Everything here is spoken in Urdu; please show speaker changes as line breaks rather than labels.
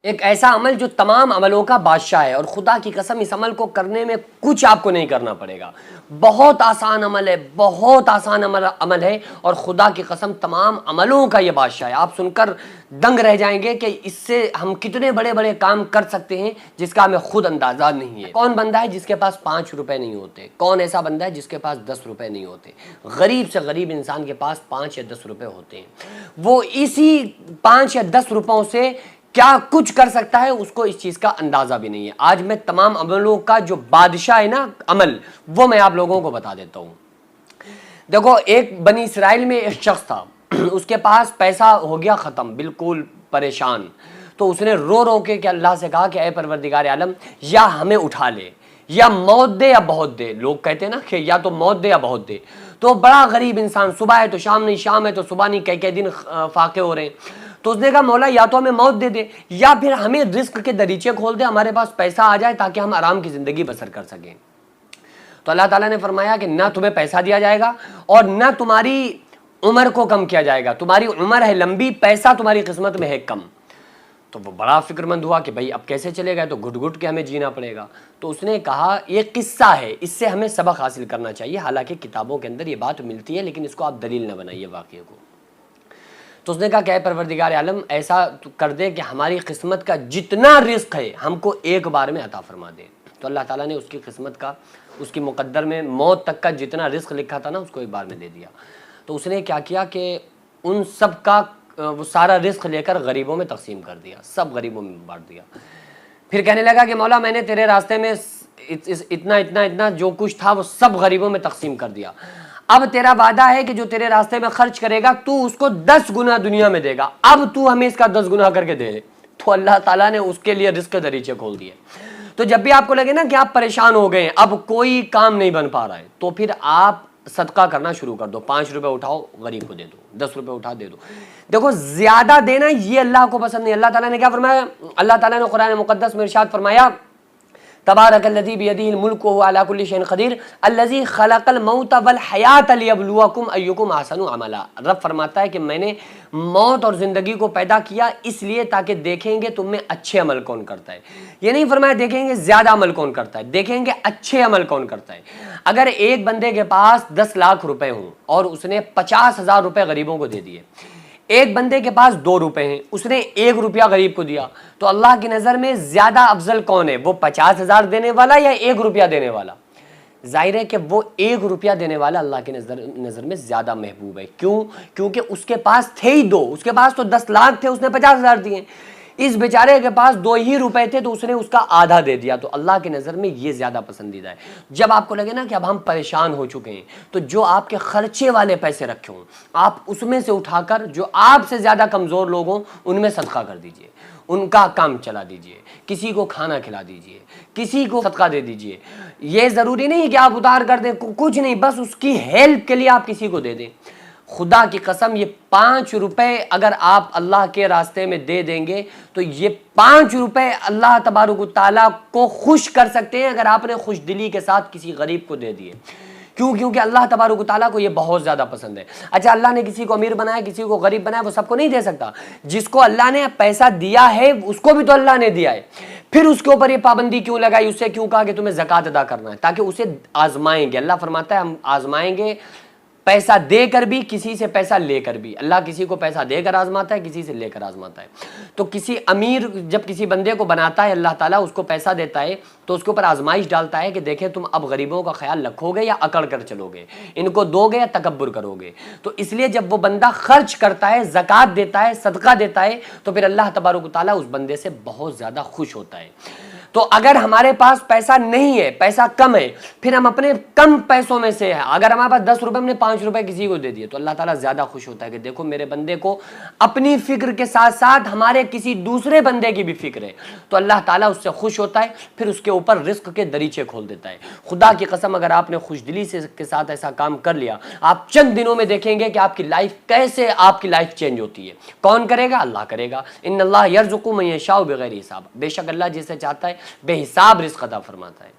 ایک ایسا عمل جو تمام عملوں کا بادشاہ ہے، اور خدا کی قسم اس عمل کو کرنے میں کچھ آپ کو نہیں کرنا پڑے گا، بہت آسان عمل ہے، بہت آسان عمل ہے، اور خدا کی قسم تمام عملوں کا یہ بادشاہ ہے۔ آپ سن کر دنگ رہ جائیں گے کہ اس سے ہم کتنے بڑے بڑے کام کر سکتے ہیں جس کا ہمیں خود اندازہ نہیں ہے۔ کون بندہ ہے جس کے پاس 5 روپے نہیں ہوتے؟ کون ایسا بندہ ہے جس کے پاس 10 روپے نہیں ہوتے؟ غریب سے غریب انسان کے پاس 5 یا 10 روپے ہوتے ہیں، وہ اسی 5 یا 10 روپوں سے کیا کچھ کر سکتا ہے اس کو اس چیز کا اندازہ بھی نہیں ہے۔ آج میں تمام عملوں کا جو بادشاہ ہے نا عمل، وہ میں آپ لوگوں کو بتا دیتا ہوں۔ دیکھو، ایک بنی اسرائیل میں ایک شخص تھا، اس کے پاس پیسہ ہو گیا ختم، بالکل پریشان، تو اس نے رو رو کے کہ اللہ سے کہا کہ اے پروردگار عالم، یا ہمیں اٹھا لے، یا موت دے یا بہت دے۔ لوگ کہتے ہیں نا کہ یا تو موت دے یا بہت دے۔ تو بڑا غریب انسان، صبح ہے تو شام نہیں، شام ہے تو صبح نہیں، کئی دن فاقے ہو رہے ہیں۔ تو اس نے کہا مولا یا تو ہمیں موت دے دے، یا پھر ہمیں رزق کے دریچے کھول دے، ہمارے پاس پیسہ آ جائے تاکہ ہم آرام کی زندگی بسر کر سکیں۔ تو اللہ تعالیٰ نے فرمایا کہ نہ تمہیں پیسہ دیا جائے گا اور نہ تمہاری عمر کو کم کیا جائے گا، تمہاری عمر ہے لمبی، پیسہ تمہاری قسمت میں ہے کم۔ تو وہ بڑا فکر مند ہوا کہ بھائی اب کیسے چلے گا، تو گھٹ گھٹ کے ہمیں جینا پڑے گا۔ تو اس نے کہا یہ قصہ ہے، اس سے ہمیں سبق حاصل کرنا چاہیے، حالانکہ کتابوں کے اندر یہ بات ملتی ہے لیکن اس کو آپ دلیل نہ بنائیے واقعے کو۔ تو اس نے کہا کہ اے پروردگار عالم، ایسا کر دے کہ ہماری قسمت کا جتنا رزق ہے ہم کو ایک بار میں عطا فرما دے۔ تو اللہ تعالیٰ نے اس کی قسمت کا، اس کی مقدر میں موت تک کا جتنا رزق لکھا تھا نا اس کو ایک بار میں دے دیا۔ تو اس نے کیا کیا کہ ان سب کا وہ سارا رزق لے کر غریبوں میں تقسیم کر دیا، سب غریبوں میں بانٹ دیا۔ پھر کہنے لگا کہ مولا میں نے تیرے راستے میں اتنا اتنا اتنا جو کچھ تھا وہ سب غریبوں میں تقسیم کر دیا، اب تیرا وعدہ ہے کہ جو تیرے راستے میں خرچ کرے گا تو اس کو 10 گنا دنیا میں دے گا، اب تو ہمیں اس کا 10 گنا کر کے دے۔ تو اللہ تعالیٰ نے اس کے لیے رزق کے دریچے کھول دیے۔ تو جب بھی آپ کو لگے نا کہ آپ پریشان ہو گئے ہیں، اب کوئی کام نہیں بن پا رہا ہے، تو پھر آپ صدقہ کرنا شروع کر دو۔ 5 روپے اٹھاؤ غریب کو دے دو، 10 روپے اٹھا دے دو۔ دیکھو زیادہ دینا یہ اللہ کو پسند نہیں۔ اللہ تعالیٰ نے کیا فرمایا؟ اللہ تعالیٰ نے قرآن مقدس میں ارشاد فرمایا تبارک الذی بیدہ الملک وہو علی کل شیء قدیر الذی خلق الموت والحیاۃ لیبلوکم ایکم احسن عملا۔ رب فرماتا ہے کہ میں نے موت اور زندگی کو پیدا کیا اس لیے تاکہ دیکھیں گے تم میں اچھے عمل کون کرتا ہے۔ یہ نہیں فرمایا دیکھیں گے زیادہ عمل کون کرتا ہے، دیکھیں گے اچھے عمل کون کرتا ہے۔ اگر ایک بندے کے پاس 10 لاکھ روپے ہوں اور اس نے 50,000 روپے غریبوں کو دے دیے، ایک بندے کے پاس 2 روپے ہیں، اس نے 1 روپیہ غریب کو دیا، تو اللہ کی نظر میں زیادہ افضل کون ہے؟ وہ 50,000 دینے والا یا 1 روپیہ دینے والا؟ ظاہر ہے کہ وہ 1 روپیہ دینے والا اللہ کی نظر میں زیادہ محبوب ہے۔ کیوں؟ کیونکہ اس کے پاس تھے ہی 2، اس کے پاس تو 10 لاکھ تھے، اس نے 50,000 دیے۔ اس بیچارے کے پاس 2 ہی روپے تھے تو اس نے اس کا آدھا دے دیا، تو اللہ کی نظر میں یہ زیادہ پسندیدہ ہے۔ جب آپ کو لگے نا کہ اب ہم پریشان ہو چکے ہیں، تو جو آپ کے خرچے والے پیسے رکھے ہوں آپ اس میں سے اٹھا کر جو آپ سے زیادہ کمزور لوگ ہوں ان میں صدقہ کر دیجئے، ان کا کام چلا دیجئے، کسی کو کھانا کھلا دیجئے، کسی کو صدقہ دے دیجئے۔ یہ ضروری نہیں کہ آپ ادھار کر دیں، کچھ نہیں، بس اس کی ہیلپ کے لیے آپ کسی کو دے دیں۔ خدا کی قسم یہ 5 روپے اگر آپ اللہ کے راستے میں دے دیں گے تو یہ 5 روپے اللہ تبارک و تعالیٰ کو خوش کر سکتے ہیں اگر آپ نے خوش دلی کے ساتھ کسی غریب کو دے دیے۔ کیوں؟ کیونکہ اللہ تبارک و تعالیٰ کو یہ بہت زیادہ پسند ہے۔ اچھا، اللہ نے کسی کو امیر بنایا، کسی کو غریب بنایا، وہ سب کو نہیں دے سکتا۔ جس کو اللہ نے پیسہ دیا ہے اس کو بھی تو اللہ نے دیا ہے، پھر اس کے اوپر یہ پابندی کیوں لگائی؟ اس سے کیوں کہا کہ تمہیں زکوٰۃ ادا کرنا ہے؟ تاکہ اسے آزمائیں گے۔ اللہ فرماتا ہے ہم آزمائیں گے، پیسہ دے کر بھی، کسی سے پیسہ لے کر بھی۔ اللہ کسی کو پیسہ دے کر آزماتا ہے، کسی سے لے کر آزماتا ہے۔ تو کسی امیر جب کسی بندے کو بناتا ہے اللہ تعالیٰ، اس کو پیسہ دیتا ہے تو اس کے اوپر آزمائش ڈالتا ہے کہ دیکھیں تم اب غریبوں کا خیال رکھو گے یا اکڑ کر چلو گے، ان کو دو گے یا تکبر کرو گے۔ تو اس لیے جب وہ بندہ خرچ کرتا ہے، زکوٰۃ دیتا ہے، صدقہ دیتا ہے، تو پھر اللہ تبارک و تعالیٰ اس بندے سے بہت زیادہ خوش ہوتا ہے۔ تو اگر ہمارے پاس پیسہ نہیں ہے، پیسہ کم ہے، پھر ہم اپنے کم پیسوں میں سے اگر ہمارے پاس 10 روپے، ہم نے 5 روپے کسی کو دے دیے، تو اللہ تعالیٰ زیادہ خوش ہوتا ہے کہ دیکھو میرے بندے کو اپنی فکر کے ساتھ ساتھ ہمارے کسی دوسرے بندے کی بھی فکر ہے، تو اللہ تعالیٰ اس سے خوش ہوتا ہے، پھر اس کے اوپر رزق کے دریچے کھول دیتا ہے۔ خدا کی قسم اگر آپ نے خوش دلی کے ساتھ ایسا کام کر لیا، آپ چند دنوں میں دیکھیں گے کہ آپ کی لائف کیسے، آپ کی لائف چینج ہوتی ہے۔ کون کرے گا؟ اللہ کرے گا۔ ان اللہ یرزق من یشاء بغیر حساب، بے شک اللہ جسے چاہتا ہے بے حساب رزق عطا فرماتا ہے۔